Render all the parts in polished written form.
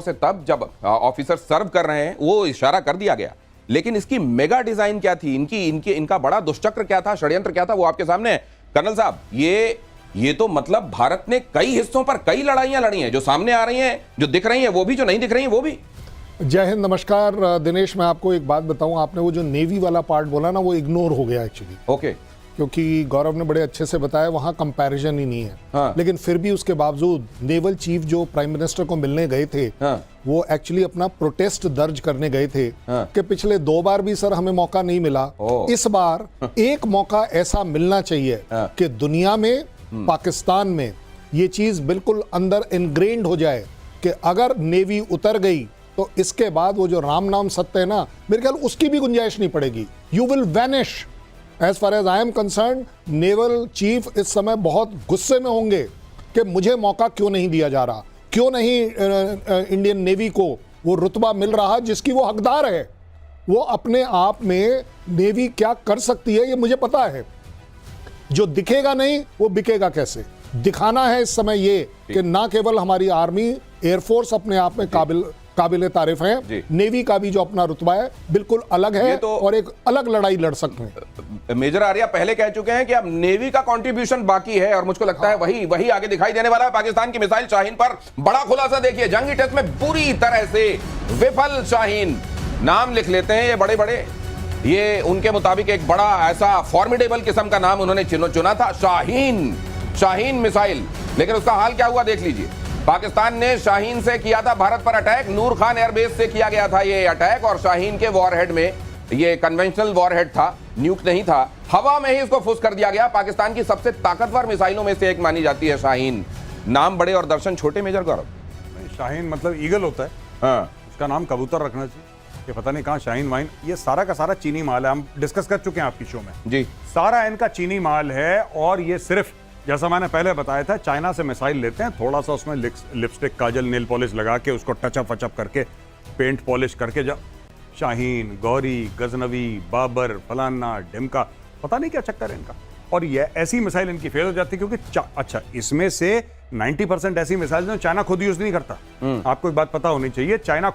से तब जब ऑफिसर सर्व कर रहे हैं वो इशारा कर दिया गया, लेकिन इसकी मेगा डिजाइन क्या थी, इनका बड़ा दुष्चक्र क्या था, षड्यंत्र क्या था, वो आपके सामने है। कर्नल साहब, ये तो मतलब भारत ने कई हिस्सों पर कई लड़ाइयां लड़ी हैं, जो सामने आ रही हैं, जो दिख रही हैं वो भी, जो नहीं दिख रही हैं वो भी। जय हिंद, नमस्कार दिनेश। मैं आपको एक बात बताऊं, आपने वो जो नेवी वाला पार्ट बोला ना, वो इग्नोर हो गया एक्चुअली। ओके। क्योंकि गौरव ने बड़े अच्छे से बताया, वहां कंपैरिजन ही नहीं है। हाँ। लेकिन फिर भी उसके बावजूद नेवल चीफ जो प्राइम मिनिस्टर को मिलने गए थे, हाँ। वो एक्चुअली अपना प्रोटेस्ट दर्ज करने गए थे। हाँ। कि पिछले 2 बार भी सर हमें मौका नहीं मिला, इस बार एक मौका ऐसा मिलना चाहिए कि दुनिया में, पाकिस्तान में ये चीज बिल्कुल अंदर इनग्रेन्ड हो जाए कि अगर नेवी उतर गई तो इसके बाद वो जो राम नाम सत्य है ना, मेरे ख्याल उसकी भी गुंजाइश नहीं पड़ेगी। You will vanish. As far as I am concerned, naval chief इस समय बहुत गुस्से में होंगे कि मुझे मौका क्यों नहीं दिया जा रहा, क्यों नहीं इंडियन नेवी को वो रुतबा मिल रहा जिसकी वो हकदार है। वो अपने आप में नेवी क्या कर सकती है ये मुझे पता है। जो दिखेगा नहीं वो बिकेगा कैसे, दिखाना है इस समय ये कि ना केवल हमारी आर्मी, एयरफोर्स अपने आप में काबिल तारीफ है, नेवी का भी जो अपना रुतबा है बिल्कुल अलग है तो और एक अलग लड़ाई लड़ सकते हैं। मेजर आर्या पहले कह चुके हैं कि अब नेवी का कंट्रीब्यूशन बाकी है और मुझको लगता है वही आगे दिखाई देने वाला है। पाकिस्तान की मिसाइल शाहीन पर बड़ा खुलासा देखिए, जंगी टेस्ट में बुरी तरह से विफल शाहीन। नाम लिख लेते हैं ये बड़े बड़े, ये उनके मुताबिक एक बड़ा ऐसा फॉर्मिडेबल किस्म का नाम उन्होंने चुना था, शाहीन मिसाइल। लेकिन उसका हाल क्या हुआ देख लीजिए। पाकिस्तान ने शाहीन से किया था भारत पर अटैक, नूर खान एयरबेस से किया गया था ये अटैक, और शाहीन के वॉरहेड में, ये कन्वेंशनल वॉरहेड था, न्यूक नहीं था, हवा में ही इसको फुस कर दिया गया। पाकिस्तान की सबसे ताकतवर मिसाइलों में से एक मानी जाती है शाहीन। नाम बड़े और दर्शन छोटे मेजर गौरव। शाहीन मतलब ईगल होता है, हाँ। उसका नाम कबूतर रखना चाहिए। ये पता नहीं कहाँ शाहीन वाइन, ये सारा का सारा चीनी माल है। हम डिस्कस कर चुके हैं आपकी शो में जी, सारा इनका चीनी माल है। और ये सिर्फ जैसा मैंने पहले बताया था, चाइना से मिसाइल लेते हैं, थोड़ा सा उसमें लिपस्टिक, काजल, नेल पॉलिश लगा के उसको टचअप वचअप करके, पेंट पॉलिश करके, जब शाहीन, गौरी, गजनवी, बाबर, फलाना, ढिमका, पता नहीं क्या चक्कर है इनका। और ये ऐसी मिसाइल इनकी फेल हो जाती है क्योंकि अच्छा, इसमें से 90% ऐसी मिसाइल जो चाइना खुद यूज नहीं करता। आपको एक बात पता होनी चाहिए, चाइना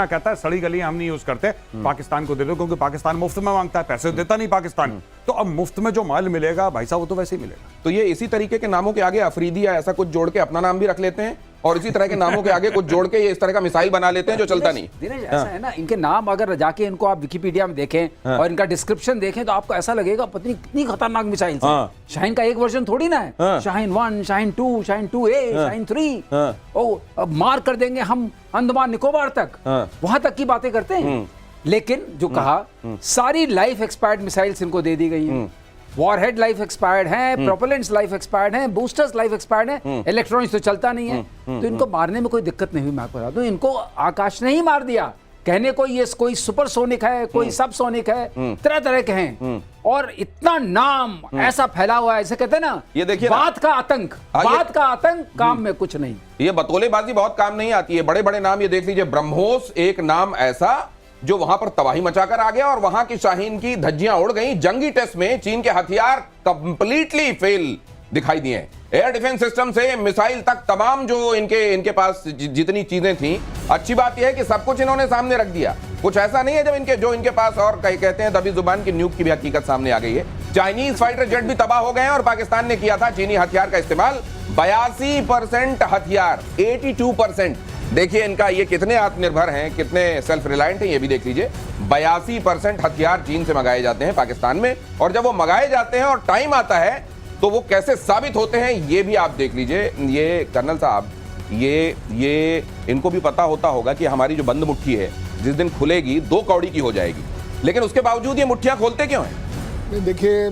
कहता है सड़ी गली हम नहीं यूज करते, पाकिस्तान को दे दो, क्योंकि पाकिस्तान मुफ्त में मांगता है, पैसे देता नहीं पाकिस्तान। तो अब मुफ्त में जो माल मिलेगा भाई साहब, वो तो वैसे ही मिलेगा। तो ये इसी तरीके के नामों के आगे अफरीदी या ऐसा कुछ जोड़ के अपना नाम भी रख लेते हैं, और इसी तरह के नामों के आगे कुछ जोड़ के ये इस तरह का मिसाइल बना लेते हैं जो चलता नहीं। दिनेश, ऐसा है ना, इनके नाम अगर जाके इनको आप विकिपीडिया में देखें और इनका डिस्क्रिप्शन देखें तो आपको ऐसा लगेगा पत्नी कितनी खतरनाक मिसाइल थी। शाहीन का एक वर्जन थोड़ी ना है, शाहीन 1, शाहीन 2, शाहीन 2A, शाहीन 3। ओ, अब मार कर देंगे हम अंडमान निकोबार तक, वहां तक की बातें करते हैं। लेकिन जो कहा, सारी लाइफ एक्सपायर्ड मिसाइल्स इनको दे दी गई हैं। वॉरहेड लाइफ एक्सपायर्ड है, प्रोपेलेंट्स लाइफ एक्सपायर्ड है, बूस्टर्स लाइफ एक्सपायर्ड है, इलेक्ट्रॉनिक्स तो चलता नहीं है। तो इनको मारने में कोई दिक्कत नहीं हुई। मैं आपको बता दूं, इनको आकाश ने ही मार दिया। कहने को ये कोई सुपरसोनिक है, कोई सबसोनिक है, तरह तरह के हैं, और इतना नाम ऐसा फैला हुआ है, ऐसे कहते हैं ना, ये देखिए बात का आतंक, बात का आतंक, काम में कुछ नहीं। ये बतौलेबाजी बहुत काम नहीं आती है। बड़े बड़े नाम ये देख लीजिए, ब्रह्मोस एक नाम ऐसा जो वहां पर तबाही मचाकर आ गया और वहां की शाहीन की धज्जियां उड़ गई। जंगी टेस्ट में चीन के हथियार कंप्लीटली फेल दिखाई दिए। एयर डिफेंस सिस्टम से मिसाइल तक तमाम जो इनके पास जितनी चीजें थी, अच्छी बात यह है कि सब कुछ इन्होंने सामने रख दिया। कुछ ऐसा नहीं है जब इनके पास, और कहते हैं दबी जुबान की न्यूक की भी हकीकत सामने आ गई है। चाइनीज फाइटर जेट भी तबाह हो गए हैं और पाकिस्तान ने किया था चीनी हथियार का इस्तेमाल। 82% हथियार, 82%। देखिए इनका ये कितने आत्मनिर्भर हैं, कितने सेल्फ रिलायंट हैं, ये भी देख लीजिए। 82% हथियार चीन से मंगाए जाते हैं पाकिस्तान में, और जब वो मंगाए जाते हैं और टाइम आता है तो वो कैसे साबित होते हैं ये भी आप देख लीजिए। ये कर्नल साहब, ये इनको भी पता होगा कि हमारी जो बंद मुट्ठी है जिस दिन खुलेगी 2 कौड़ी की हो जाएगी, लेकिन उसके बावजूद ये मुट्ठियां खोलते क्यों हैं? देखिए,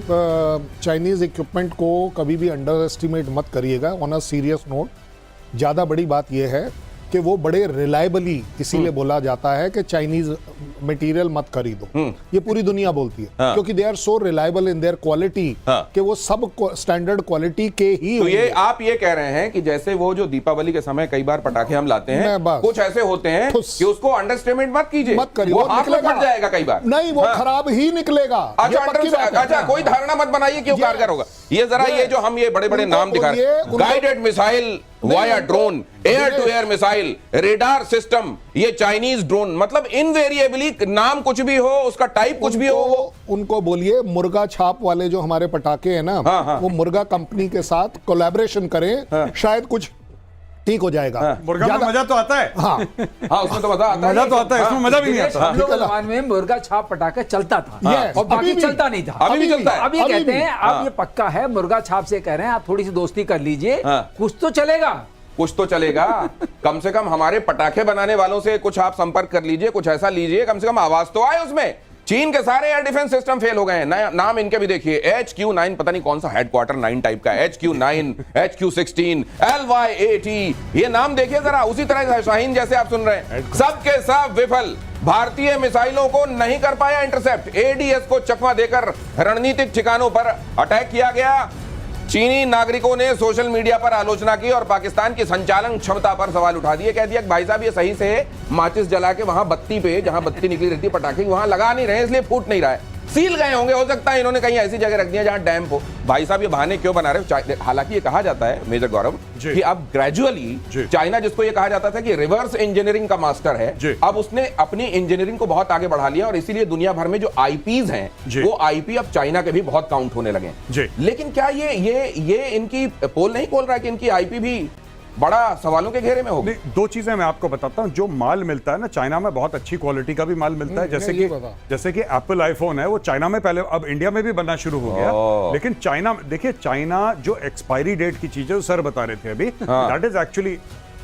चाइनीज इक्विपमेंट को कभी भी अंडर एस्टिमेट मत करिएगा। ऑन अ सीरियस नोट, ज़्यादा बड़ी बात यह है कि वो बड़े रिलायबली, इसीलिए बोला जाता है कि चाइनीज मटेरियल मत खरीदो। ये पूरी दुनिया बोलती है, क्योंकि they are so reliable in their quality कि वो सब स्टैंडर्ड क्वालिटी के ही। तो ये आप ये कह रहे हैं कि जैसे वो जो दीपावली के समय कई बार पटाखे हम लाते हैं, कुछ ऐसे होते हैं कि उसको अंडरस्टिमेट मत कीजिए, मत करिए, वो हाथ में पड़ जाएगा कई बार। नहीं, वो खराब ही निकलेगा। अच्छा, कोई धारणा मत बनाइए कि वो कारगर होगा। ये जरा ये जो हम ये बड़े बड़े नाम दिखा रहे हैं, guided missile via drone, air to air missile, radar system, ये चाइनीज ड्रोन, मतलब इनवेरिएबली नाम कुछ भी हो, उसका टाइप कुछ भी हो, वो उनको बोलिए मुर्गा छाप वाले जो हमारे पटाखे हैं ना, वो मुर्गा कंपनी के साथ कोलैबोरेशन करें, शायद कुछ ठीक हो जाएगा। मुर्गा में मजा तो आता है। हाँ उसमें तो मजा आता है, मजा तो आता है, इसमें मजा भी नहीं आता। हम लोग जमाने में मुर्गा छाप पटाखा चलता था Yes, और बाकी अभी भी। चलता नहीं था। अभी भी चलता है। अब ये कहते हैं, अब ये पक्का है, मुर्गा छाप से कह रहे हैं आप थोड़ी सी दोस्ती कर लीजिए, कुछ तो चलेगा। कुछ तो चलेगा। कम से कम हमारे पटाखे बनाने वालों से कुछ आप संपर्क कर लीजिए, कुछ ऐसा लीजिए, कम से कम आवाज तो आए उसमें। चीन के सारे एयर डिफेंस सिस्टम फेल हो गए हैं। नाम इनके भी देखिए, HQ9, पता नहीं कौन सा हेडक्वार्टर 9 टाइप का, HQ9, HQ16, LY-80, ये नाम देखिए जरा। उसी तरह से शाहीन जैसे आप सुन रहे हैं, सबके सब विफल। भारतीय मिसाइलों को नहीं कर पाया इंटरसेप्ट। ADS को चकमा देकर रणनीतिक ठिकानों पर अटैक किया गया। चीनी नागरिकों ने सोशल मीडिया पर आलोचना की और पाकिस्तान की संचालन क्षमता पर सवाल उठा दिए। कह दिया कि भाई साहब ये सही से माचिस जला के वहां बत्ती पे, जहां बत्ती निकली रहती है पटाखे, वहां लगा नहीं रहे, इसलिए फूट नहीं रहा है। सील गए होंगे, हो सकता है इन्होंने कहीं ऐसी जगह रख दिया जहां डैम हो। भाई साहब ये बहाने क्यों बना रहे हो? हालांकि ये कहा जाता है मेजर गौरव कि अब ग्रेजुअली चाइना, जिसको ये कहा जाता था कि रिवर्स इंजीनियरिंग का मास्टर है, अब उसने अपनी इंजीनियरिंग को बहुत आगे बढ़ा लिया और इसीलिए दुनिया भर में जो आईपीज हैं, वो आईपी अब चाइना के भी बहुत काउंट होने लगे। लेकिन क्या ये इनकी पोल नहीं खोल रहा है कि इनकी आईपी भी बड़ा सवालों के घेरे में होगी? दो चीजें मैं आपको बताता हूं। जो माल मिलता है ना चाइना में, बहुत अच्छी क्वालिटी का भी माल मिलता है। जैसे कि एप्पल आईफोन है, वो चाइना में पहले, अब इंडिया में भी बनना शुरू हो गया। लेकिन चाइना, देखिए चाइना जो एक्सपायरी डेट की चीजें, वो सर बता रहे थे अभी, दैट इज एक्चुअली,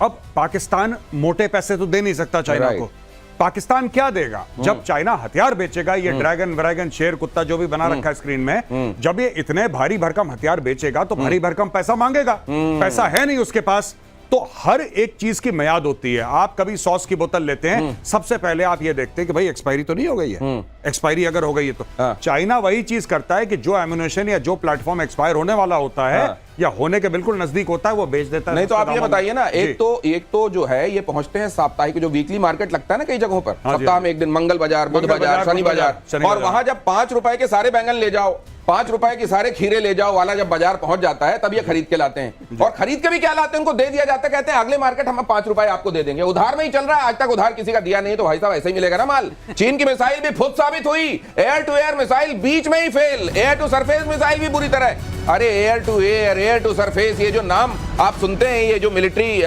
अब पाकिस्तान मोटे पैसे तो दे नहीं सकता चाइना को। पाकिस्तान क्या देगा? जब चाइना हथियार बेचेगा, ये ड्रैगन शेर कुत्ता जो भी बना रखा है स्क्रीन में, जब ये इतने भारी भरकम हथियार बेचेगा तो भारी भरकम पैसा मांगेगा। पैसा है नहीं उसके पास, तो हर एक चीज की मियाद होती है। आप कभी सॉस की बोतल लेते हैं, सबसे पहले आप ये देखते हैं कि भाई एक्सपायरी तो नहीं हो गई है। एक्सपायरी अगर हो गई है तो चाइना वही चीज करता है कि जो एम्यूनेशन या जो प्लेटफॉर्म एक्सपायर होने वाला होता है या होने के बिल्कुल नजदीक होता है, वो बेच देता है। नहीं तो आप ये बताइए ना, एक तो जो है ये पहुंचते हैं साप्ताहिक, जो वीकली मार्केट लगता है ना कई जगहों पर, सप्ताह में एक दिन, मंगल बाजार, बुध बाजार, शनि बाजार, और वहां जब 5 रुपए के सारे बैंगन ले जाओ, 5 रुपए की सारे खीरे ले जाओ वाला जब बाजार पहुंच जाता है, तब ये खरीद के लाते हैं। और खरीद के भी क्या लाते हैं, उनको दे दिया जाता है, कहते हैं अगले मार्केट हम 5 रुपए आपको दे देंगे। उधार में ही चल रहा है, आज तक उधार किसी का दिया नहीं, तो भाई साहब ऐसे ही मिलेगा ना माल। चीन की मिसाइल भी खुद साबित हुई, एयर टू एयर मिसाइल बीच में ही fail, air to surface missile भी बुरी तरह। अरे air to air, air to surface, ये जो नाम आप सुनते हैं, ये जो मिलिट्री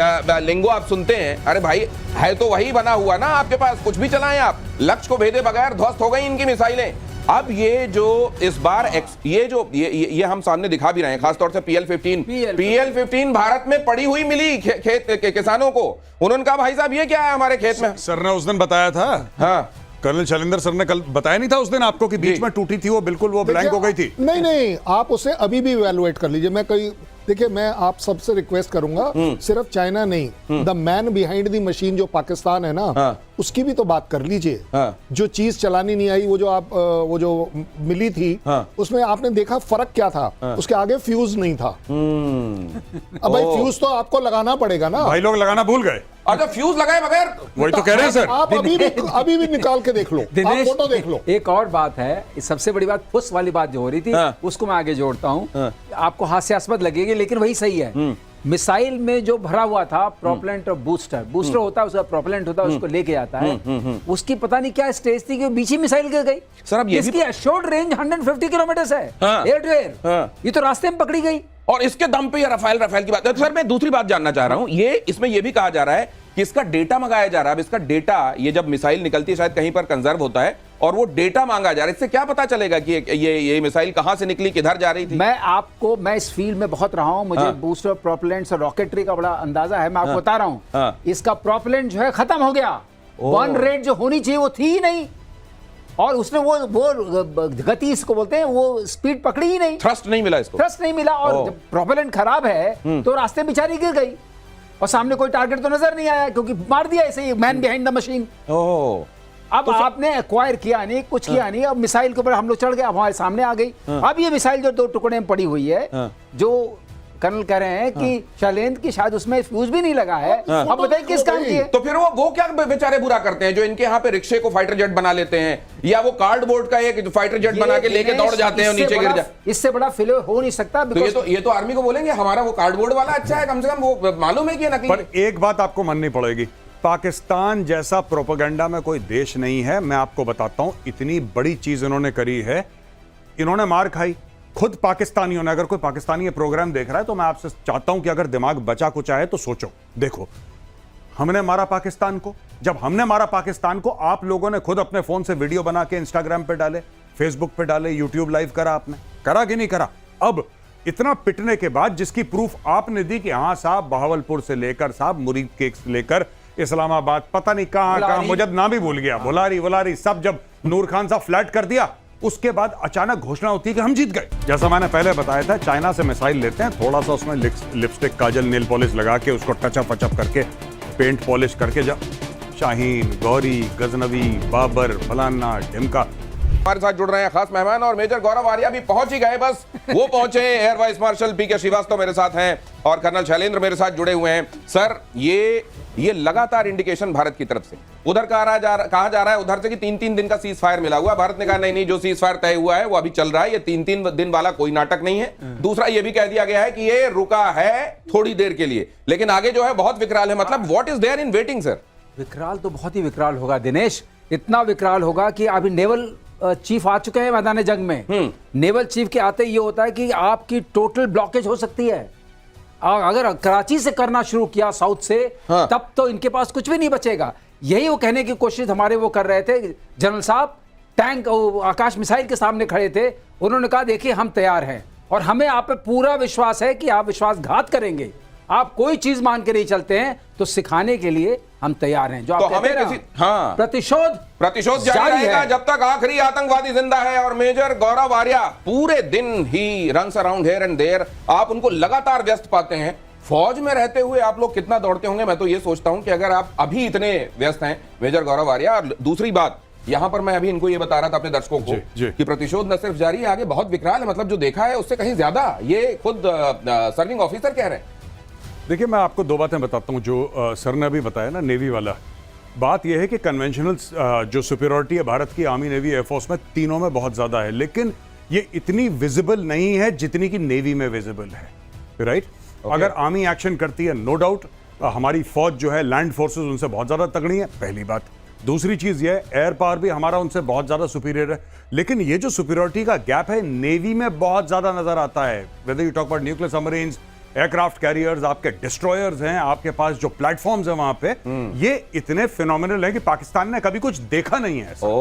लिंगो आप सुनते हैं, अरे भाई है तो वही बना हुआ ना आपके पास, कुछ भी चलाएं आप, लक्ष्य को भेदे बगैर ध्वस्त हो गई इनकी मिसाइलें। अब ये जो इस बार ये हम सामने दिखा भी रहे हैं, खासतौर से PL-15 भारत में पड़ी हुई मिली खेत के किसानों को। उन्होंने कहा भाई साहब ये क्या है हमारे खेत में? सर ने उस दिन बताया था, हाँ कर्नल शैलेंद्र सर ने कल बताया नहीं था उस दिन आपको कि बीच में टूटी थी, वो बिल्कुल वो ब्लैंक हो गई थी। नहीं, आप उसे अभी भी इवैल्यूएट कर लीजिए। देखिए मैं आप सबसे रिक्वेस्ट करूंगा, सिर्फ चाइना नहीं, the man behind the machine जो पाकिस्तान है ना, उसकी भी तो बात कर लीजिए। जो चीज चलानी नहीं आई, वो जो मिली थी, उसमें आपने देखा फर्क क्या था? उसके आगे फ्यूज नहीं था। अब भाई फ्यूज तो आपको लगाना पड़ेगा ना। भाई लोग लगाना भूल गए। अच्छा फ्यूज लगाए बगैर, वही तो कह रहे हैं सर। आप अभी भी निकाल के देख लो, आप फोटो देख लो। एक और बात है, सबसे बड़ी बात फुस वाली बात जो हो रही थी, उसको मैं आगे जोड़ता हूं। आपको हास्यास्पद लगेगी लेकिन वही सही है। मिसाइल में जो भरा हुआ था प्रोपेलेंट और बूस्टर होता है, उसका प्रोपेलेंट होता है, उसको लेके आता है। उसकी पता नहीं क्या स्टेज थी कि बीच ही मिसाइल गिर गई। सर अब ये इसकी एश्योर्ड रेंज 150 किलोमीटर है, एयर टू एयर। ये तो रास्ते में पकड़ी गई और इसके दम पे ये रफाल की बात है। तो सर मैं दूसरी बात जानना चाह रहा हूं, इसमें ये भी कहा जा रहा है कि इसका डेटा मंगाया जा रहा है। अब इसका डेटा, ये जब मिसाइल निकलती है शायद कहीं पर कंजर्व होता है और वो डेटा मांगा जा रहा है। इससे क्या पता चलेगा कि ये मिसाइल कहां से निकली, किधर जा रही थी? मैं इस फील्ड में बहुत रहा हूं, मुझे बूस्टर, प्रोपेलेंट्स और रॉकेटरी का बड़ा अंदाजा है। मैं आपको बता रहा हूं, इसका प्रोपेलेंट जो है खत्म हो गया। बर्न रेट जो होनी चाहिए वो थी ही नहीं, और उसने वो गति इसको बोलते हैं, वो स्पीड पकड़ी ही नहीं, थ्रस्ट नहीं मिला इसको, थ्रस्ट नहीं मिला। और जब प्रोपेलेंट खराब है तो रास्ते बेचारी गिर गई और सामने कोई टारगेट तो नजर नहीं आया, क्योंकि मार दिया ऐसे ही, मैन बिहाइंड द मशीन। अब तो आपने एक्वायर किया नहीं, कुछ किया नहीं, अब मिसाइल के ऊपर हम लोग चढ़ गए, हमारे सामने आ गई। अब ये मिसाइल जो 2 टुकड़े में पड़ी हुई है, जो कर्नल कह रहे हैं कि शैलेंद्र की शायद उसमें फ्यूज भी नहीं लगा है। अब बताइए किस काम की है? तो फिर वो क्या बेचारे बुरा करते हैं जो इनके यहाँ पे रिक्शे को फाइटर जेट बना लेते हैं, या वो कार्डबोर्ड का एक फाइटर जेट बना के लेके दौड़ जाते हैं और नीचे गिर जाते। इससे बड़ा फेलियर हो नहीं सकता। तो ये तो आर्मी को बोलेंगे हमारा वो कार्डबोर्ड वाला अच्छा है, कम से कम वो मालूम है कि ये नकली पर एक बात आपको माननी पड़ेगी, पाकिस्तान जैसा प्रोपेगेंडा में कोई देश नहीं है। मैं आपको बताता हूं, इतनी बड़ी चीज इन्होंने करी है, इन्होंने मार खाई खुद पाकिस्तानियों ने। अगर कोई पाकिस्तानी ये प्रोग्राम देख रहा है तो मैं आपसे चाहता हूं कि अगर दिमाग बचा कुछ आए तो सोचो। देखो, हमने मारा पाकिस्तान को, जब हमने मारा पाकिस्तान को आप लोगों ने खुद अपने फोन से वीडियो बना के इंस्टाग्राम पे डाले, फेसबुक पे डाले, यूट्यूब लाइव करा, आपने करा कि नहीं करा? अब इतना पिटने के बाद जिसकी प्रूफ आपने दी कि हाँ साहब, बहावलपुर से लेकर साहब मुरीद केक से लेकर इस्लामाबाद, पता नहीं कहां मुझे नाम भी भूल गया, बुलारी सब जब नूर खान साहब फ्लैट कर दिया, उसके बाद अचानक घोषणा होती है कि हम जीत गए। जैसा मैंने पहले बताया था, चाइना से मिसाइल लेते हैं, थोड़ा सा उसमें लिपस्टिक, काजल, नेल पॉलिश लगा के उसको टचअप वचअप करके, पेंट पॉलिश करके, जब शाहीन, गौरी, गजनवी, बाबर, फलाना, ढिमका। हमारे साथ जुड़ रहे हैं खास मेहमान, और मेजर गौरव आर्या भी पहुंच ही गए, बस वो पहुंचे। एयर वाइस मार्शल पीके श्रीवास्तव मेरे साथ हैं और कर्नल शैलेंद्र मेरे साथ जुड़े हुए हैं। सर, ये लगातार इंडिकेशन भारत की तरफ से उधर कहा जा रहा है उधर से कि 3-3 दिन का सीज फायर मिला हुआ है। भारत ने कहा नहीं, जो सीज फायर तय हुआ है वो अभी चल रहा है, ये 3-3 दिन वाला कोई नाटक नहीं है। दूसरा ये भी कह दिया गया है कि ये रुका है थोड़ी देर के लिए, लेकिन आगे जो है बहुत विकराल है। मतलब what is there in waiting sir? विकराल तो बहुत ही विकराल होगा दिनेश, इतना विकराल होगा कि अभी नेवल चीफ आ चुके हैं मैदान जंग में। नेवल चीफ के आते ये होता है कि आपकी टोटल ब्लॉकेज हो सकती है। अगर कराची से करना शुरू किया, साउथ से, तब तो इनके पास कुछ भी नहीं बचेगा। यही वो कहने की कोशिश हमारे वो कर रहे थे जनरल साहब, टैंक आकाश मिसाइल के सामने खड़े थे, उन्होंने कहा देखिए हम तैयार हैं और हमें आप पे पूरा विश्वास है कि आप विश्वासघात करेंगे, आप कोई चीज मान के नहीं चलते हैं, तो सिखाने के लिए हम तैयार हैं। जो तो आप हमें प्रतिशोध जारी रहेगा जब तक आखिरी आतंकवादी जिंदा है। और मेजर गौरव आर्या पूरे दिन ही runs around here and there, आप उनको लगातार व्यस्त पाते हैं। फौज में रहते हुए आप लोग कितना दौड़ते होंगे? मैं तो ये सोचता हूं कि अगर आप अभी इतने व्यस्त हैं मेजर गौरव आर्या। और दूसरी बात, यहां पर मैं अभी इनको ये बता रहा था अपने दर्शकों को कि प्रतिशोध न सिर्फ जारी है, आगे बहुत विकराल है। मतलब जो देखा है उससे कहीं ज्यादा, ये खुद सर्विंग ऑफिसर कह रहे हैं। देखिए, मैं आपको दो बातें बताता हूं जो सर ने अभी बताया ना, नेवी वाला। बात यह है कि कन्वेंशनल जो सुपीरियरिटी है भारत की आर्मी, नेवी, एयरफोर्स में, तीनों में बहुत ज्यादा है, लेकिन ये इतनी विजिबल नहीं है जितनी कि नेवी में विजिबल है, राइट? अगर आर्मी एक्शन करती है, नो डाउट हमारी फौज जो है, लैंड फोर्सेस उनसे बहुत ज्यादा तगड़ी है, पहली बात। दूसरी चीज ये, एयर पावर भी हमारा उनसे बहुत ज्यादा सुपीरियर है, लेकिन ये जो सुपीरियरिटी का गैप है नेवी में बहुत ज्यादा नजर आता है। Whether you talk about nuclear submarines, aircraft carriers, आपके डिस्ट्रॉयर्स हैं, आपके पास जो प्लेटफॉर्म्स हैं वहां पे, ये इतने फिनोमिनल हैं कि पाकिस्तान ने कभी कुछ देखा नहीं है ऐसा।